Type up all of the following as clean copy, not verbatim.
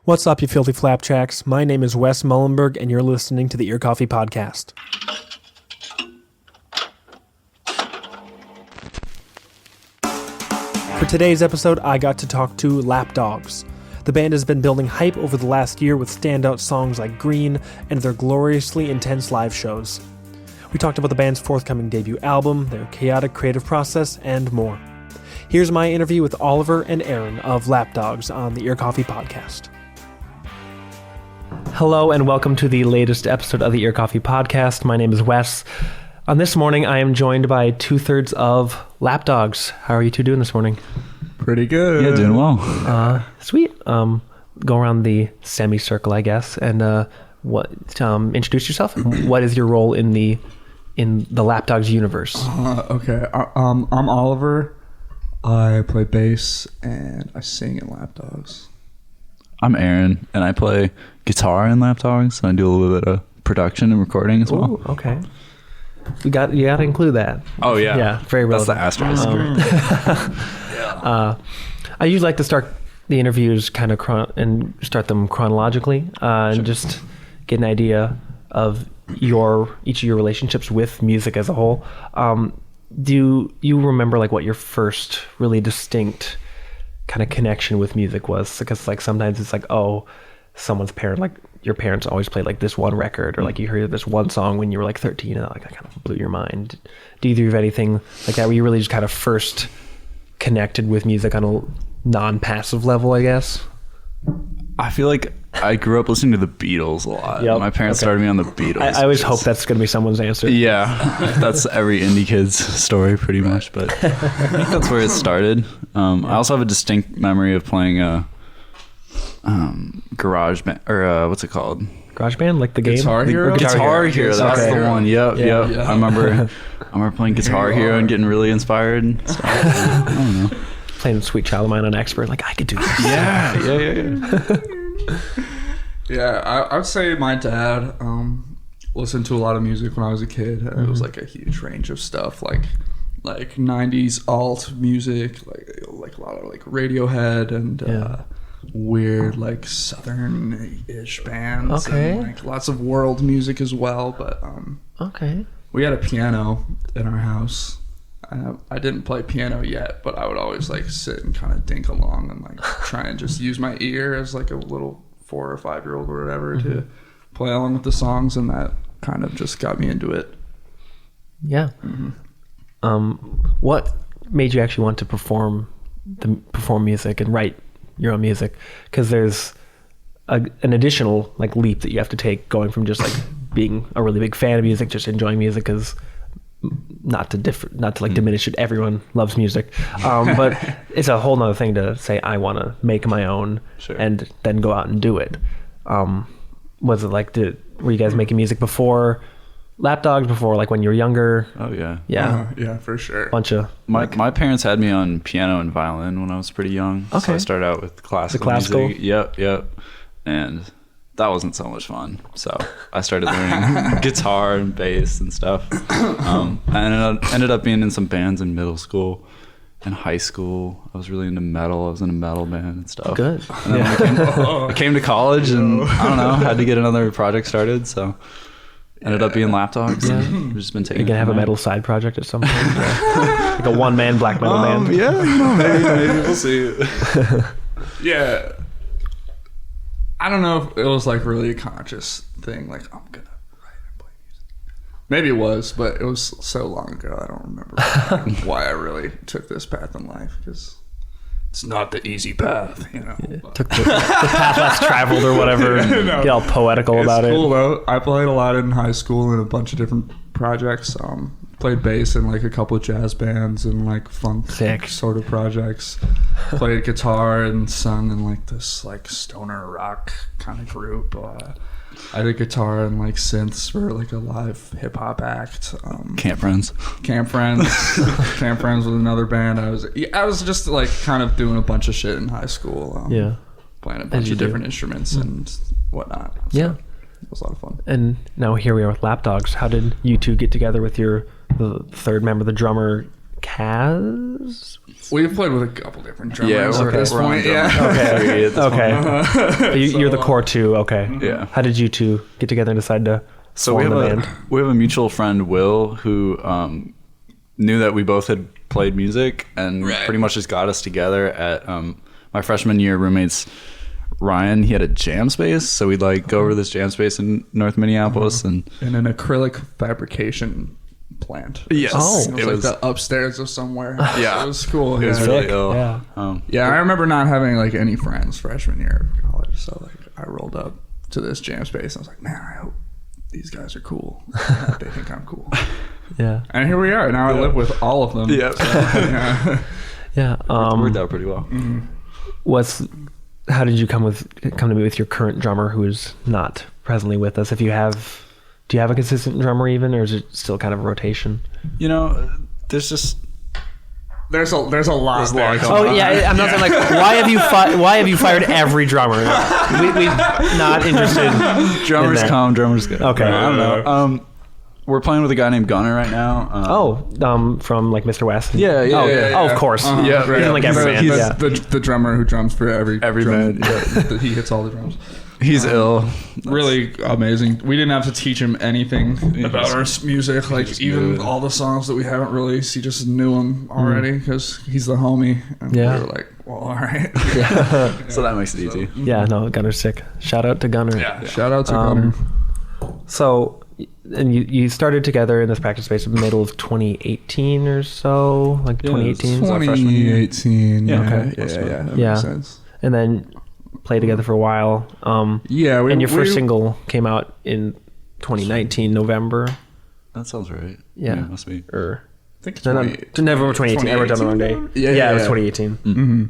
What's up, you filthy flapjacks? My name is Wes Mullenberg, and you're listening to the Ear Coffee Podcast. For today's episode, I got to talk to Lapdogs. The band has been building hype over the last year with standout songs like Green and their gloriously intense live shows. We talked about the band's forthcoming debut album, their chaotic creative process, and more. Here's my interview with Oliver and Aaron of Lapdogs on the Ear Coffee Podcast. Hello and welcome to the latest episode of the Ear Coffee Podcast. My name is Wes. On this morning, I am joined by two-thirds of Lapdogs. How are you two doing this morning? Pretty good. Yeah, doing well. Sweet. Go around the semicircle, I guess, and introduce yourself. What is your role in the Lapdogs universe? Okay. I'm Oliver. I play bass and I sing in Lapdogs. I'm Aaron, and I play guitar in Lapdogs, and I do a little bit of production and recording as well. Ooh, okay. You got to include that. Oh, yeah. Yeah, very relevant. That's the asterisk. I usually like to start the interviews kind of start them chronologically and just get an idea of each of your relationships with music as a whole. Do you remember like what your first really distinct kind of connection with music was? Because like sometimes it's like, oh, someone's parent, like your parents always played like this one record, or like you heard this one song when you were like 13 and that kind of blew your mind. Do either of you have anything like that where you really just kind of first connected with music on a non-passive level, I guess? I feel like I grew up listening to the Beatles a lot. Yep. My parents started me on the Beatles. I always hope that's going to be someone's answer. Yeah, that's every indie kid's story pretty much, but I think that's where it started. I also have a distinct memory of playing a garage band, or what's it called? Garage Band, like the game? Guitar Hero? Guitar Hero, that's Okay. the one. Yep. Yeah. I remember playing Guitar Hero and getting really inspired and stuff. I don't know. Playing Sweet Child of Mine on Expert, like I could do this. Yeah. Yeah, I would say my dad listened to a lot of music when I was a kid. And It was like a huge range of stuff, like 90s alt music, like a lot of like Radiohead and weird like southern-ish bands. Okay. And, like lots of world music as well. But Okay. we had a piano in our house. I didn't play piano yet, but I would always like sit and kind of dink along and like try and just use my ear as like a little 4 or 5 year old or whatever to play along with the songs, and that kind of just got me into it. Yeah. What made you actually want to perform music and write your own music? Because there's an additional like leap that you have to take going from just like being a really big fan of music, just enjoying music, because not to diminish it, everyone loves music, but it's a whole nother thing to say I want to make my own and then go out and do it. Was it like, were you guys making music before Lapdogs, before like when you were younger? Oh yeah. Yeah, for sure. Bunch of my parents had me on piano and violin when I was pretty young. Okay. So I started out with classical music. Yep. And that wasn't so much fun. So I started learning guitar and bass and stuff. I ended up being in some bands in middle school and high school. I was really into metal. I was in a metal band and stuff. Good. And then I came to college and I don't know, had to get another project started. So ended up being Lapdogs. Yeah. We've just been taking. You're gonna have a metal side project at some point, like a one-man black metal band. Yeah, maybe we'll see. Yeah. I don't know if it was like really a conscious thing, like I'm gonna write and play music. Maybe it was, but it was so long ago I don't remember why I really took this path in life, because it's not the easy path, you know. Yeah. Took the path less traveled or whatever. No. Get all poetical about It's cool it. though. I played a lot in high school in a bunch of different projects. Played bass in like a couple of jazz bands and like funk sort of projects. Played guitar and sung in like this like stoner rock kind of group. I did guitar and like synths for like a live hip hop act. Camp Friends. Camp Friends was another band. I was just like kind of doing a bunch of shit in high school. Playing a bunch of different instruments and whatnot. So it was a lot of fun. And now here we are with Lapdogs. How did you two get together with the third member, the drummer, Kaz? We've played with a couple different drummers Yeah, at this we're on point. drummer Yeah. three at this point. Okay. You're the core two. Okay. Yeah. How did you two get together and decide to So we form have the band? we have a mutual friend, Will, who knew that we both had played music and pretty much just got us together at my freshman year. Roommates Ryan, he had a jam space, so we'd like go over to this jam space in North Minneapolis and in an acrylic fabrication plant. yes, Oh. It was like the upstairs of somewhere. Yeah. It was cool. it was yeah. really ill. Yeah. Yeah, I remember not having like any friends freshman year of college, so like I rolled up to this jam space and I was like, man, I hope these guys are cool. They think I'm cool. Yeah. And here we are. Now I live with all of them. Yeah. Yeah. Yeah. Worked out pretty well. How did you come to meet with your current drummer, who is not presently with us? Do you have a consistent drummer even, or is it still kind of a rotation? You know, there's just There's a lot. There's a lot there. going Oh yeah, I'm not saying like why have you fired every drummer? We not interested. drummers in that. come, drummers go. Okay. I don't know. We're playing with a guy named Gunner right now. From like Mr. West. Yeah, yeah, Oh, yeah, of course. Yeah, right. He's in like every band. He's Yeah. the drummer who drums for every drum. band. Yeah. He hits all the drums. He's ill. Really amazing. We didn't have to teach him anything about our music. Like even all the songs that we haven't released, he just knew them already because he's the homie. And Yeah. we were like, well, all right. So that makes it easy. Yeah, no, Gunner's sick. Shout out to Gunner. Yeah. Shout out to Gunner. So, and you started together in this practice space in the middle of 2018 or so, like 2018. was our freshman year. 2018. Yeah, Yeah, okay. yeah. That Yeah. makes sense. And then played together for a while. Yeah. And your first single came out in 2019 November. That sounds right. Yeah. Must be. Or I think it's no, November 2018. I wrote down the wrong day. Yeah, it was yeah. 2018. Mm-hmm.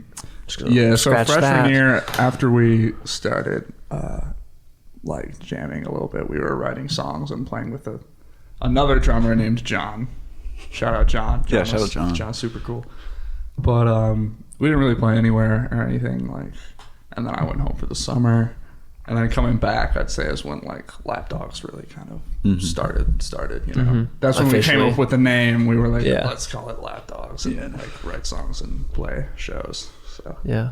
Just gonna Yeah, so scratch freshman that. year, after we started like jamming a little bit, we were writing songs and playing with another drummer named John. Shout out John. Yeah, shout out John. John's super cool. But we didn't really play anywhere or anything, like, and then I went home for the summer. And then coming back, I'd say is when like Lapdogs really kind of started, you know. That's when we Officially. came up with the name. We were like, Yeah. let's call it Lapdogs and like write songs and play shows. So Yeah.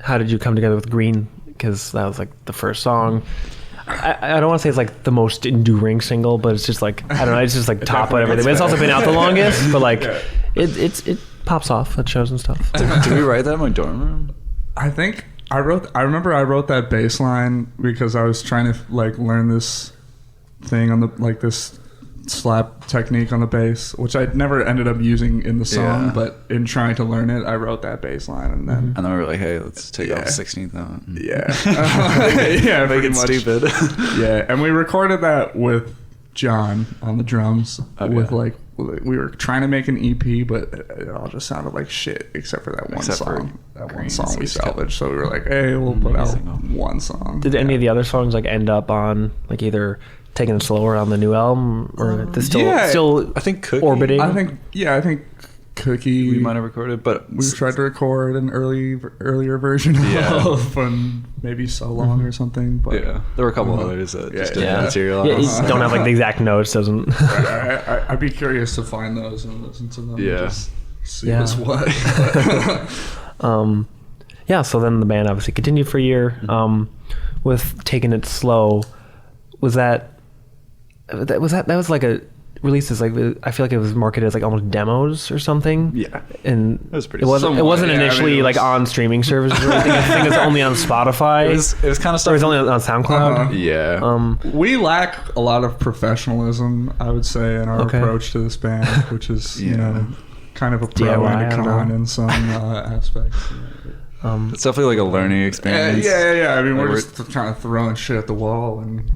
How did you come together with Green? Because that was like the first song. I don't want to say it's like the most enduring single, but it's just like, I don't know, it's just like top of everything. But it's also been out the longest, but like it pops off at shows and stuff. Did we write that in my dorm room? I think I remember I wrote that bass line because I was trying to like learn this thing on the like this slap technique on the bass, which I never ended up using in the song, Yeah. but in trying to learn it, I wrote that bass line and then And then we were like, hey, let's take off the 16th note. yeah, Make pretty it much. stupid. Yeah, and we recorded that with John on the drums. Okay. With like we were trying to make an EP, but it all just sounded like shit except for that one Except for song. That one Green, song so we we just kept salvaged. So we were like, hey, we'll put out single. one song. Did any of the other songs like end up on like either taking it slower on the new album or still I think Cookie. orbiting? I think Cookie. We might have recorded, but We tried to record an earlier version of and maybe So Long or something. But yeah, there were a couple others that just didn't materialize. Yeah, you don't have like the exact notes, doesn't. I'd be curious to find those and listen to them. Yeah. And just see Yeah. what's what. Yeah, so then the band obviously continued for a year. With Taking It Slow, that was like a release as like, I feel like it was marketed as like almost demos or something. Yeah. And It was pretty it wasn't somewhat, yeah, initially I mean, it like was- on streaming services or anything. I think it was only on Spotify. It was kind of or stuff. it was only on SoundCloud. Yeah. We lack a lot of professionalism, I would say, in our Okay. approach to this band, which is, you know, kind of a pro DIY, and I a don't con know. in some aspects. It's definitely like a learning experience. Yeah. I mean, Like, we're just kind of throwing shit at the wall, and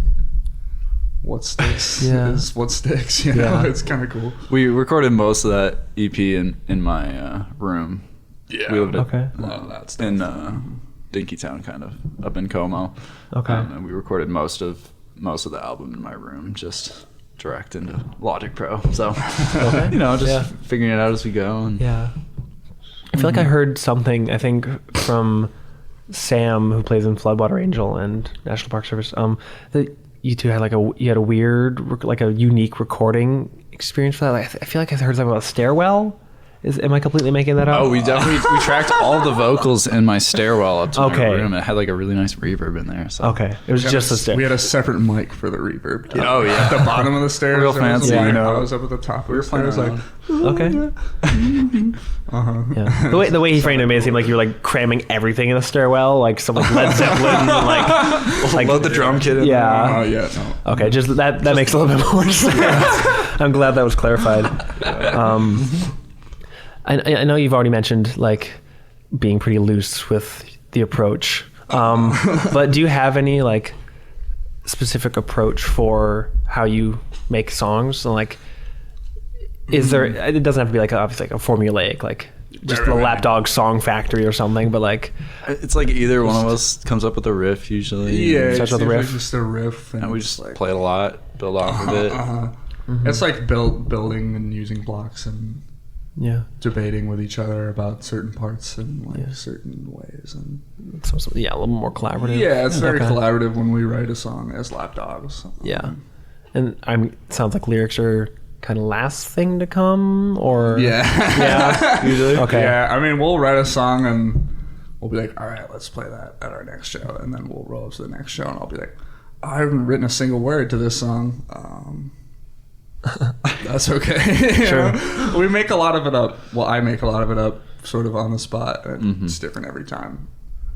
what sticks Yeah. is what sticks. You know, Yeah. it's kind of cool. We recorded most of that EP in my room. Yeah, We lived Okay. a lot of that stuff. in Dinkytown, kind of up in Como. Okay. And we recorded most of the album in my room, just direct into Logic Pro. So, you know, just Yeah. figuring it out as we go. And Yeah. I feel like I heard something, I think, from Sam, who plays in Floodwater Angel and National Park Service, that you two had like a weird, like a unique recording experience for that? Like, I feel like I heard something about Stairwell. Am I completely making that up? Oh, we tracked all the vocals in my stairwell up to my room. It had like a really nice reverb in there. So. Okay, it was just the stairs. We had a separate mic for the reverb. Yeah. Oh yeah, at the bottom of the stairs. Real fancy. I was up at the top of the stairs. Like, okay. Yeah. The way he framed it seemed like you were like cramming everything in the stairwell, like some like Led Zeppelin, like load the drum kit in there. Oh yeah. No. Okay, just that makes a little bit more sense. I'm glad that was clarified. I know you've already mentioned like being pretty loose with the approach, but do you have any like specific approach for how you make songs? And like, is there? It doesn't have to be like obviously like a formulaic like just the Lapdogs song factory or something, but like it's like either one of us comes up with a riff usually. Yeah, it's with the riff. Just a riff, and we just like play it a lot, build off of it. It's like building and using blocks and. Debating with each other about certain parts and like certain ways and so, a little more collaborative. Yeah, it's very collaborative when we write a song as Lapdogs. And sounds like lyrics are kind of last thing to come, or usually. Okay. Yeah, I mean we'll write a song and we'll be like, all right, let's play that at our next show, and then we'll roll up to the next show and I'll be like, I haven't written a single word to this song. That's okay. Sure. We make a lot of it up. Well, I make a lot of it up sort of on the spot, and it's different every time.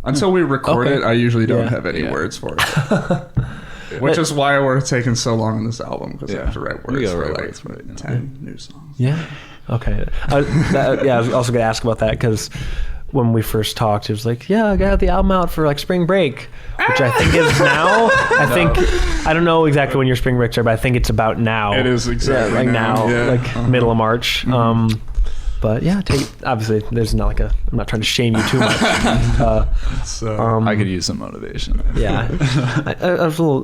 Until we record it, I usually don't have any words for it. Which is why we're taking so long on this album, because I have to write words for like 10 new songs. Yeah. Okay. I was also going to ask about that, because when we first talked, it was like, I got the album out for like spring break, which I think is now. I don't know exactly when your spring breaks are, but I think it's about now. It is exactly like now, like middle of March. But obviously there's not like I'm not trying to shame you too much. I could use some motivation. Yeah. I was a little,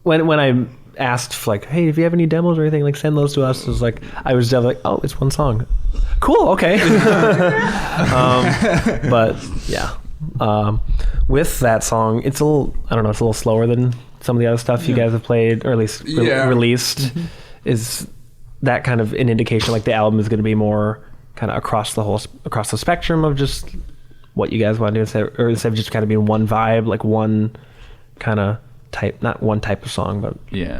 when I asked like, hey, if you have any demos or anything, like send those to us. It was like, I was definitely like, oh, it's one song. Cool. Okay. But yeah, with that song, it's a little slower than some of the other stuff you guys have played, or at least released. Is that kind of an indication like the album is going to be more kind of across the spectrum of just what you guys want to do, instead of just kind of being one vibe, like one kind of type, not one type of song, but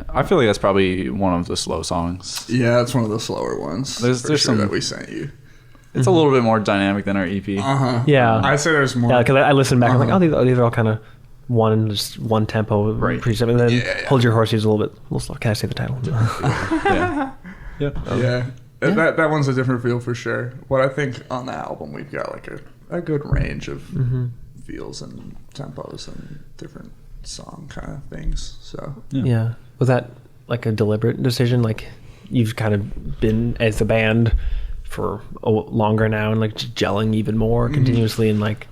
I feel like that's probably one of the slow songs. Yeah, it's one of the slower ones. There's some that we sent you. It's a little bit more dynamic than our EP. Yeah, I'd say there's more. Yeah, because I listened back, I'm like, these are all kind of one tempo, right? And then Hold Your Horses a little slow. Can I say the title? That one's a different feel for sure. But I think on the album we've got like a good range of feels and tempos and different song kind of things. So was that like a deliberate decision? Like you've kind of been as a band for longer now and like just gelling even more continuously, and like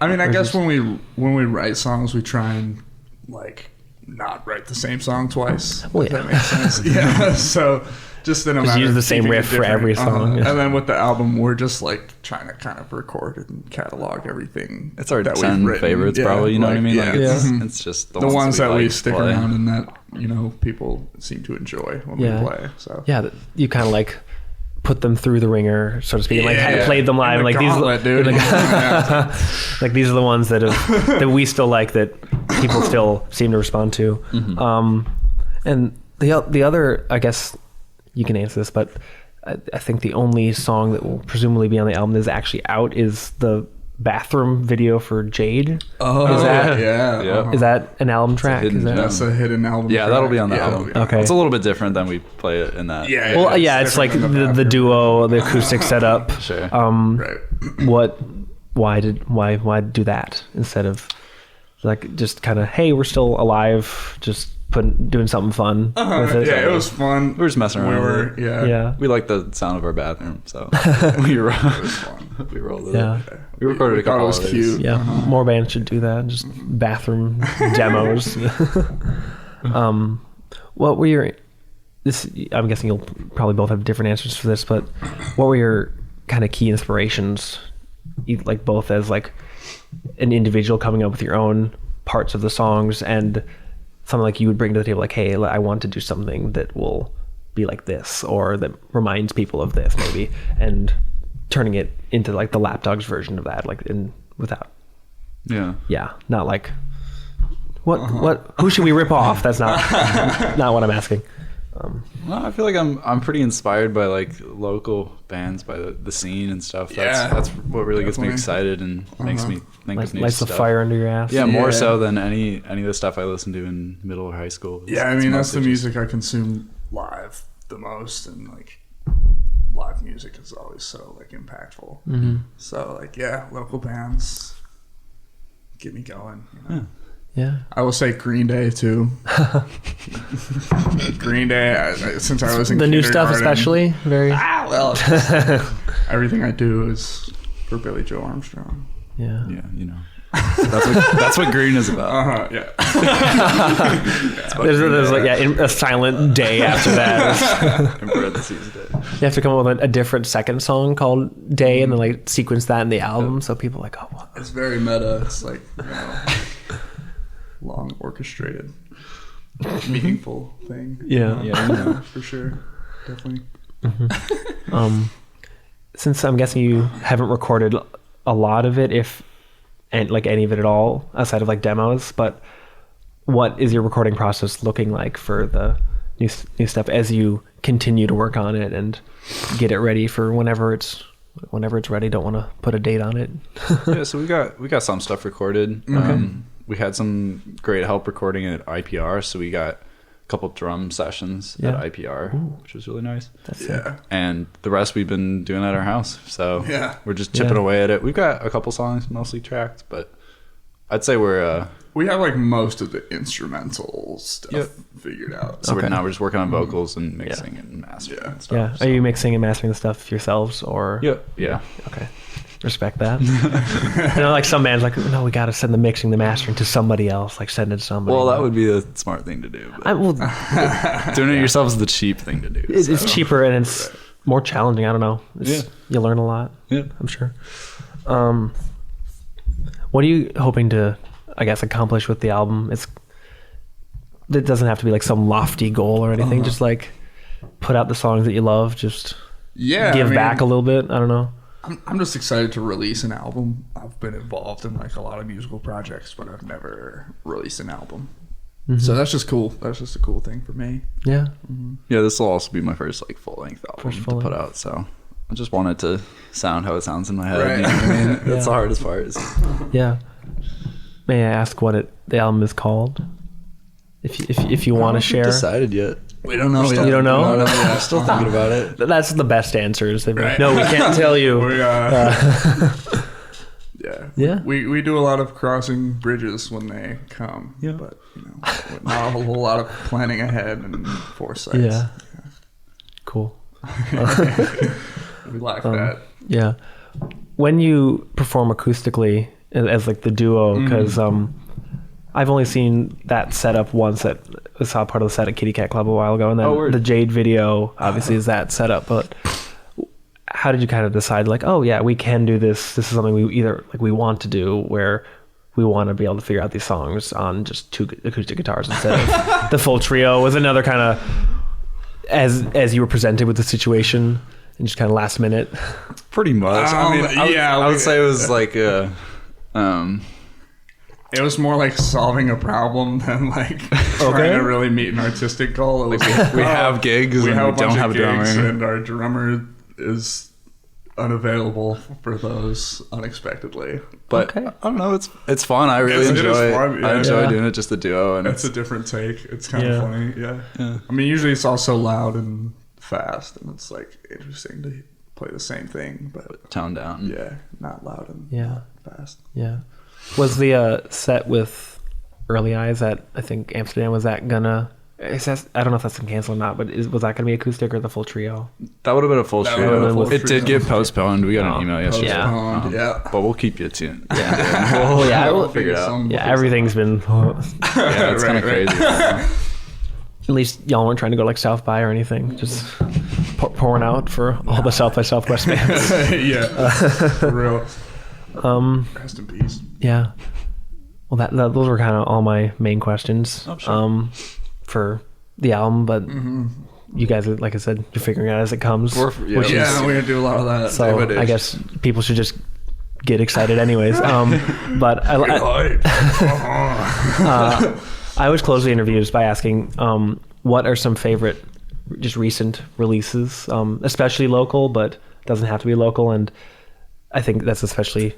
I mean, I guess when we write songs, we try and like not write the same song twice. If that makes sense. Yeah. So just in a matter use the same riff for every song. And then with the album, we're just like trying to kind of record and catalog everything. It's our 10 favorites, probably. You know what I mean? Like it's just the ones that we stick around and that people seem to enjoy when we play. So you kind of like put them through the ringer, so to speak, and like kind of played them live, and like these are the ones that we still like, that people still seem to respond to. And the other, I guess you can answer this, but I think the only song that will presumably be on the album that is actually out is the bathroom video for Jade. Is that an album track? That's a hidden album track. That'll be on the album. Okay. It's a little bit different than we play it in that. It's like the duo, the acoustic setup. Sure. Why do that instead of like just kind of, hey, we're still alive, just doing something fun with it? It was fun. We were just messing around. We like the sound of our bathroom, so it was fun. We rolled with it. We recorded a couple of those. Cute. Yeah, more bands should do that. Just bathroom demos. What were your? I'm guessing you'll probably both have different answers for this, but what were your kind of key inspirations, like both as like an individual coming up with your own parts of the songs, and something like you would bring to the table, like, hey, I want to do something that will be like this, or that reminds people of this maybe, and turning it into like the Lapdogs version of that, like without not like what who should we rip off? That's not what I'm asking. Well, I feel like I'm pretty inspired by like local bands, by the scene and stuff. That's what really gets me excited and makes me think of new lights stuff. the fire under your ass. Yeah, more so than any of the stuff I listened to in middle or high school. I mean, that's the music I consume live the most, and like live music is always so like impactful. Mm-hmm. So like local bands get me going. You know? Yeah. I will say Green Day too. Green Day, since I was in the new stuff, especially very. Everything I do is for Billy Joe Armstrong. Yeah. Yeah, you know. That's what green is about. There's like a silent day after that. In parentheses, day. You have to come up with a different second song called Day, and then like sequence that in the album, so people are like, oh, what? It's very meta. It's like, you know, long orchestrated, meaningful thing. Yeah, you know, for sure, definitely. Mm-hmm. Since I'm guessing you haven't recorded a lot of it, and like any of it at all, outside of like demos, but what is your recording process looking like for the new stuff as you continue to work on it and get it ready for whenever it's ready? Don't want to put a date on it. So we got some stuff recorded. We had some great help recording it at IPR, so we got a couple drum sessions at IPR, which was really nice. That's sick. And the rest we've been doing at our house. So we're just chipping away at it. We've got a couple songs mostly tracked, but I'd say we have like most of the instrumental stuff figured out. So now we're just working on vocals and mixing and mastering and stuff. Yeah. Are you mixing and mastering the stuff yourselves, or? Yeah. Okay. Respect that. I know, like some bands, like, no, we got to send the mixing, the mastering to somebody else. Like, send it to somebody. Well, that would be a smart thing to do. Doing it yourself is the cheap thing to do. It's cheaper and it's more challenging. I don't know. You learn a lot. Yeah, I'm sure. What are you hoping to, I guess, accomplish with the album? It doesn't have to be like some lofty goal or anything. Just like put out the songs that you love. Just give back a little bit. I don't know. I'm just excited to release an album. I've been involved in like a lot of musical projects, but I've never released an album. So that's just cool. That's just a cool thing for me. Yeah. Yeah, this will also be my first like full-length album to put out. So I just want it to sound how it sounds in my head. Right. You know what I mean? That's the hardest part. Yeah. May I ask what the album is called? If you want to share. Decided yet? We don't know. You don't know? No, I'm still thinking about it. That's the best answers. They're like, no, we can't tell you. Yeah. We do a lot of crossing bridges when they come. Yeah. But, you know, not a whole lot of planning ahead and foresight. Yeah. Cool. We like that. Yeah. When you perform acoustically as like the duo, because I've only seen that setup once. I saw part of the set at Kitty Cat Club a while ago, and then the Jade video obviously is that setup. But how did you kind of decide, like, oh yeah, we can do this? This is something we want to do, where we want to be able to figure out these songs on just 2 acoustic guitars instead of the full trio. Was another kind of as you were presented with the situation and just kind of last minute? Pretty much. I would say it was like it was more like solving a problem than like trying to really meet an artistic goal. It was we have gigs and we don't have a drummer, and our drummer is unavailable for those unexpectedly. But I don't know, it's fun. I really enjoy it. I enjoy doing it, just the duo, and it's a different take. It's kind of funny. Yeah. I mean, usually it's also loud and fast, and it's like interesting to play the same thing, but toned down. Yeah, not loud and fast. Yeah. Was the set with Early Eyes at, I think, Amsterdam, was that gonna... I don't know if that's been canceled or not, but was that going to be acoustic or the full trio? That would have been a full trio. It did get postponed. We got an email yesterday. But we'll keep you tuned. Yeah. We'll figure it out. Yeah, everything's been... it's kind of crazy. At least y'all weren't trying to go like South by or anything. Just pouring out for all the South by Southwest bands. For real. Rest in peace. Yeah. Well, those were kind of all my main questions. Oh, sure. For the album, but you guys, like I said, you're figuring it out as it comes. We're gonna do a lot of that. So I guess people should just get excited anyways. But I always close the interviews by asking, what are some favorite, just recent releases, especially local, but doesn't have to be local. And I think that's especially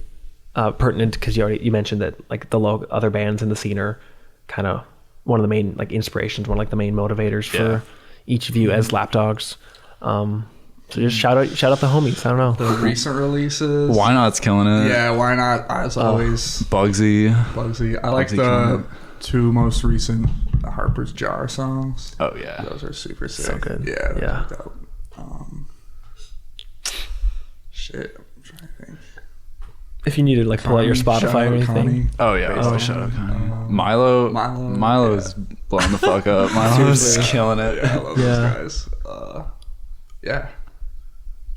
pertinent because you mentioned that like the other bands in the scene are kind of one of the main like inspirations, one of like the main motivators for each of you as Lapdogs. So just shout out the homies. I don't know. The recent releases. Why Not's killing it. Yeah, Why Not, as always. Bugsy. I like the 2 most recent Harper's Jar songs. Oh yeah. Those are super sick. So good. Yeah. Shit. I'm trying to think. If you need to like pull out your Spotify or anything. Oh yeah. Shout out Connie. Milo's blowing the fuck up. Milo's killing it. Yeah, I love those guys. Yeah.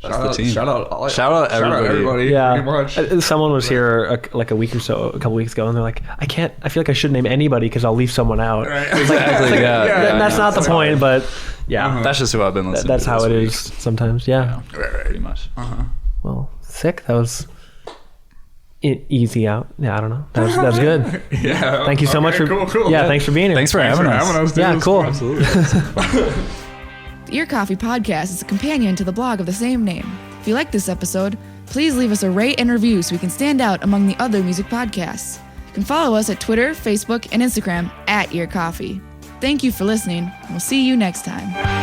Shout out everybody. Yeah. Pretty much. Someone was here a couple weeks ago, and they're like, I feel like I shouldn't name anybody because I'll leave someone out. Right. Exactly. That's not the point, but yeah. That's just who I've been listening to. That's how it is sometimes. Yeah. Right. Pretty much. Well, sick. That was easy out. Yeah, I don't know. That was good. Yeah. Thank you so much for. Cool. Yeah, thanks for being here. Thanks for having us. Dude. Yeah, cool. Absolutely. The Ear Coffee Podcast is a companion to the blog of the same name. If you like this episode, please leave us a rate and review so we can stand out among the other music podcasts. You can follow us at Twitter, Facebook, and Instagram @EarCoffee. Thank you for listening, and we'll see you next time.